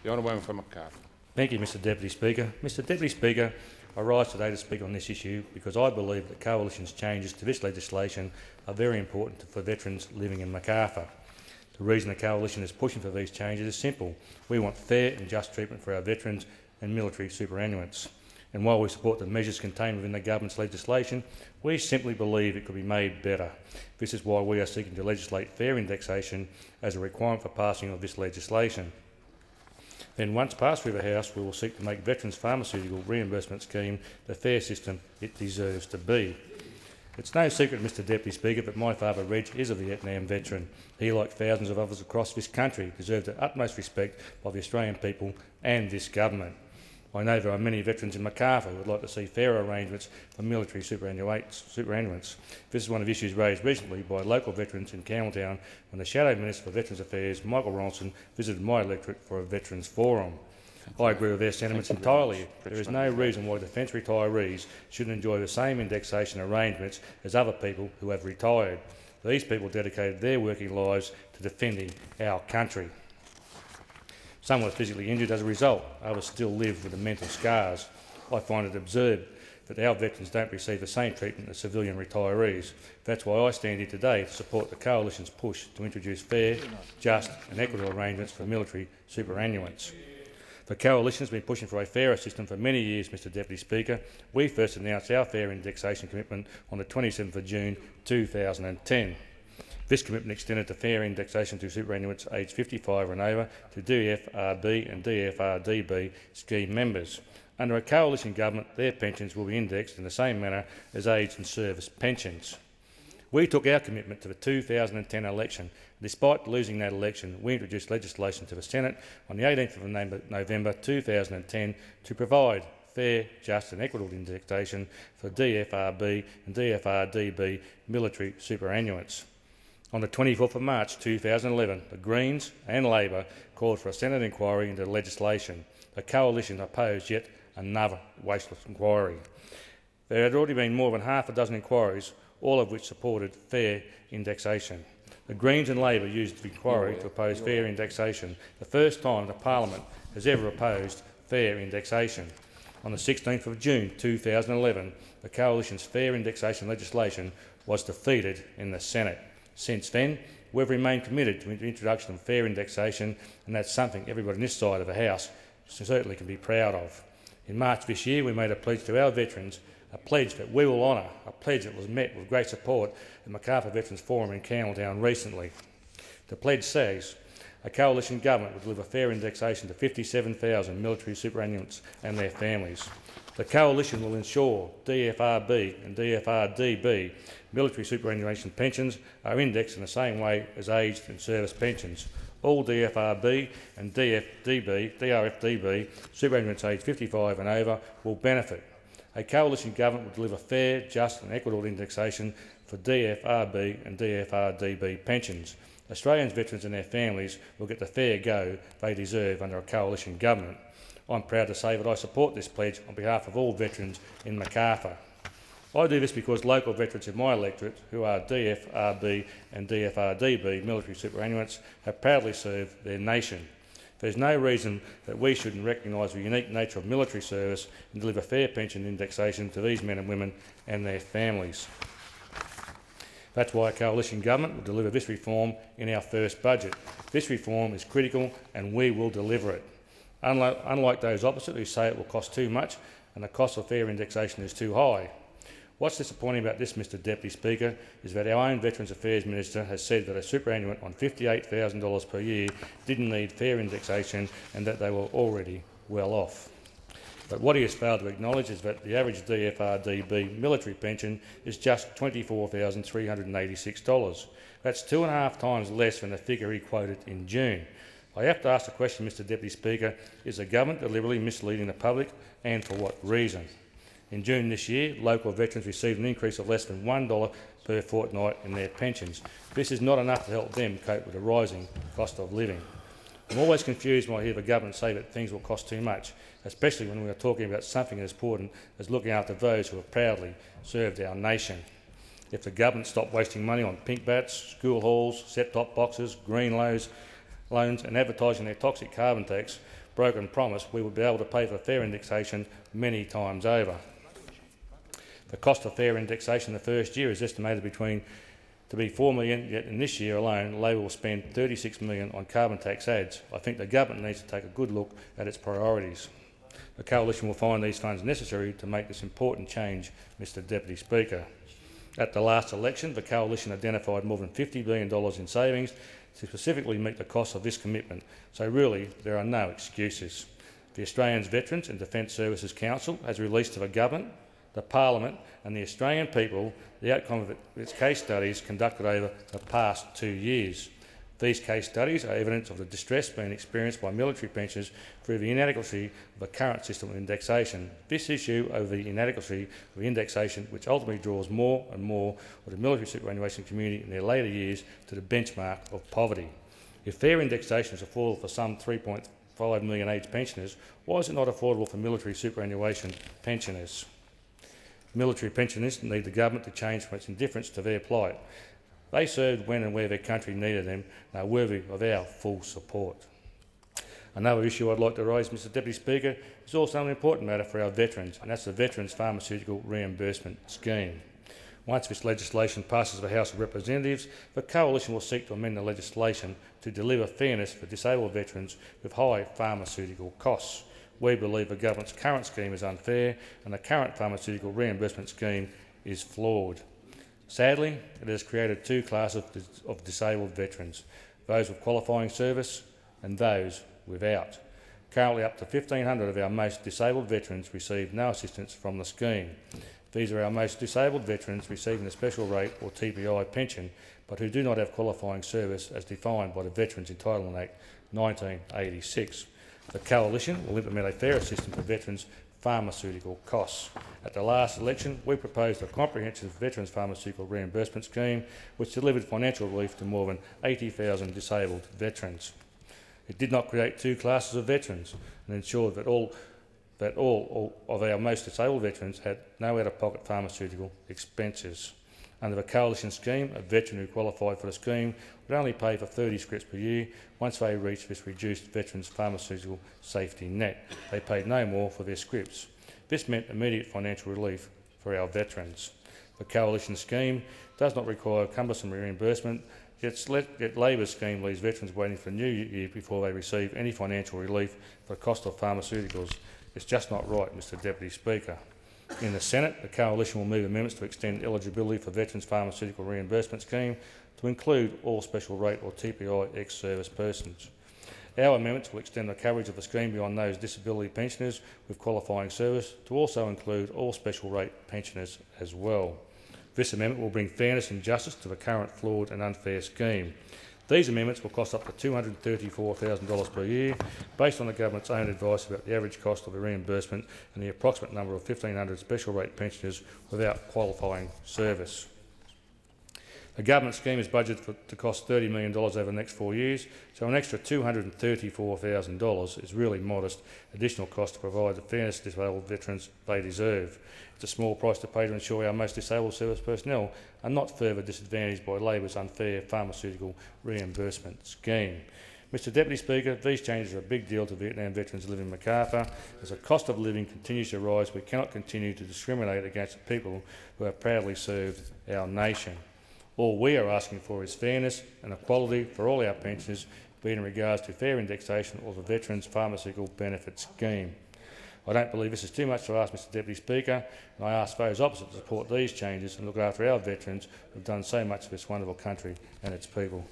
The Honourable Member for Macarthur. Thank you, Mr Deputy Speaker. Mr Deputy Speaker, I rise today to speak on this issue because I believe that Coalition's changes to this legislation are very important for veterans living in Macarthur. The reason the Coalition is pushing for these changes is simple. We want fair and just treatment for our veterans and military superannuants. And while we support the measures contained within the government's legislation, we simply believe it could be made better. This is why we are seeking to legislate fair indexation as a requirement for passing of this legislation. Then, once passed through the House, we will seek to make Veterans' Pharmaceutical Reimbursement Scheme the fair system it deserves to be. It's no secret, Mr Deputy Speaker, that my father, Reg, is a Vietnam veteran. He, like thousands of others across this country, deserves the utmost respect by the Australian people and this government. I know there are many veterans in Macarthur who would like to see fairer arrangements for military superannuants. This is one of the issues raised recently by local veterans in Campbelltown when the Shadow Minister for Veterans Affairs, Michael Ronson, visited my electorate for a Veterans Forum. I agree with their sentiments entirely. There is no reason why defence retirees shouldn't enjoy the same indexation arrangements as other people who have retired. These people dedicated their working lives to defending our country. Some were physically injured as a result, others still live with the mental scars. I find it absurd that our veterans don't receive the same treatment as civilian retirees. That's why I stand here today to support the Coalition's push to introduce fair, just and equitable arrangements for military superannuants. The Coalition has been pushing for a fairer system for many years, Mr Deputy Speaker. We first announced our fair indexation commitment on the 27th of June 2010. This commitment extended to fair indexation to superannuants aged 55 and over, to DFRB and DFRDB scheme members. Under a Coalition government, their pensions will be indexed in the same manner as aged and service pensions. We took our commitment to the 2010 election. Despite losing that election, we introduced legislation to the Senate on the 18th of November 2010 to provide fair, just and equitable indexation for DFRB and DFRDB military superannuants. On the 24th of March 2011, the Greens and Labor called for a Senate inquiry into the legislation. The Coalition opposed yet another wasteless inquiry. There had already been more than half a dozen inquiries, all of which supported fair indexation. The Greens and Labor used the inquiry to oppose fair indexation, the first time the Parliament has ever opposed fair indexation. On the 16th of June 2011, the Coalition's fair indexation legislation was defeated in the Senate. Since then, we've remained committed to the introduction of fair indexation, and that's something everybody on this side of the House certainly can be proud of. In March this year, we made a pledge to our veterans, a pledge that we will honour, a pledge that was met with great support at the Macarthur Veterans Forum in Campbelltown recently. The pledge says a Coalition government will deliver fair indexation to 57,000 military superannuants and their families. The Coalition will ensure DFRB and DFRDB military superannuation pensions are indexed in the same way as aged and service pensions. All DFRB and DRFDB superannuants aged 55 and over will benefit. A Coalition government will deliver fair, just and equitable indexation for DFRB and DFRDB pensions. Australians, veterans and their families will get the fair go they deserve under a Coalition government. I'm proud to say that I support this pledge on behalf of all veterans in Macarthur. I do this because local veterans in my electorate, who are DFRB and DFRDB military superannuants, have proudly served their nation. There's no reason that we shouldn't recognise the unique nature of military service and deliver fair pension indexation to these men and women and their families. That's why a Coalition government will deliver this reform in our first budget. This reform is critical and we will deliver it. Unlike those opposite who say it will cost too much and the cost of fair indexation is too high. What's disappointing about this, Mr Deputy Speaker, is that our own Veterans Affairs Minister has said that a superannuant on $58,000 per year didn't need fair indexation and that they were already well off. But what he has failed to acknowledge is that the average DFRDB military pension is just $24,386. That's 2.5 times less than the figure he quoted in June. I have to ask the question, Mr Deputy Speaker, is the government deliberately misleading the public, and for what reason? In June this year, local veterans received an increase of less than $1 per fortnight in their pensions. This is not enough to help them cope with the rising cost of living. I'm always confused when I hear the government say that things will cost too much, especially when we are talking about something as important as looking after those who have proudly served our nation. If the government stopped wasting money on pink bats, school halls, set-top boxes, greenlows, loans and advertising their toxic carbon tax broken promise, we would be able to pay for fair indexation many times over. The cost of fair indexation in the first year is estimated to be $4 million, yet in this year alone, Labor will spend $36 million on carbon tax ads. I think the government needs to take a good look at its priorities. The Coalition will find these funds necessary to make this important change, Mr Deputy Speaker. At the last election, the Coalition identified more than $50 billion in savings to specifically meet the cost of this commitment, so really there are no excuses. The Australian Veterans and Defence Services Council has released to the government, the Parliament and the Australian people the outcome of its case studies conducted over the past 2 years. These case studies are evidence of the distress being experienced by military pensioners through the inadequacy of the current system of indexation. This issue over the inadequacy of indexation, which ultimately draws more and more of the military superannuation community in their later years to the benchmark of poverty. If fair indexation is affordable for some 3.5 million aged pensioners, why is it not affordable for military superannuation pensioners? Military pensioners need the government to change from its indifference to their plight. They served when and where their country needed them and are worthy of our full support. Another issue I'd like to raise, Mr Deputy Speaker, is also an important matter for our veterans, and that's the Veterans Pharmaceutical Reimbursement Scheme. Once this legislation passes the House of Representatives, the Coalition will seek to amend the legislation to deliver fairness for disabled veterans with high pharmaceutical costs. We believe the government's current scheme is unfair and the current pharmaceutical reimbursement scheme is flawed. Sadly, it has created two classes of disabled veterans, those with qualifying service and those without. Currently, up to 1,500 of our most disabled veterans receive no assistance from the scheme. These are our most disabled veterans receiving the special rate or TPI pension, but who do not have qualifying service as defined by the Veterans Entitlement Act 1986. The Coalition will implement a fairer system for veterans' pharmaceutical costs. At the last election, we proposed a comprehensive Veterans Pharmaceutical Reimbursement Scheme which delivered financial relief to more than 80,000 disabled veterans. It did not create two classes of veterans and ensured that all of our most disabled veterans had no out-of-pocket pharmaceutical expenses. Under the Coalition scheme, a veteran who qualified for the scheme would only pay for 30 scripts per year once they reached this reduced Veterans Pharmaceutical Safety Net. They paid no more for their scripts. This meant immediate financial relief for our veterans. The Coalition scheme does not require cumbersome reimbursement, yet Labor's scheme leaves veterans waiting for a new year before they receive any financial relief for the cost of pharmaceuticals. It's just not right, Mr Deputy Speaker. In the Senate, the Coalition will move amendments to extend eligibility for Veterans Pharmaceutical Reimbursement Scheme to include all special rate or TPI ex-service persons. Our amendments will extend the coverage of the scheme beyond those disability pensioners with qualifying service to also include all special rate pensioners as well. This amendment will bring fairness and justice to the current flawed and unfair scheme. These amendments will cost up to $234,000 per year, based on the government's own advice about the average cost of the reimbursement and the approximate number of 1,500 special rate pensioners without qualifying service. The government scheme is budgeted to cost $30 million over the next 4 years, so an extra $234,000 is really modest additional cost to provide the fairness to disabled veterans they deserve. It's a small price to pay to ensure our most disabled service personnel are not further disadvantaged by Labor's unfair pharmaceutical reimbursement scheme. Mr Deputy Speaker, these changes are a big deal to Vietnam veterans living in Macarthur. As the cost of living continues to rise, we cannot continue to discriminate against the people who have proudly served our nation. All we are asking for is fairness and equality for all our pensioners, be it in regards to fair indexation or the Veterans Pharmaceutical Benefit Scheme. I don't believe this is too much to ask, Mr Deputy Speaker, and I ask those opposite to support these changes and look after our veterans who have done so much for this wonderful country and its people.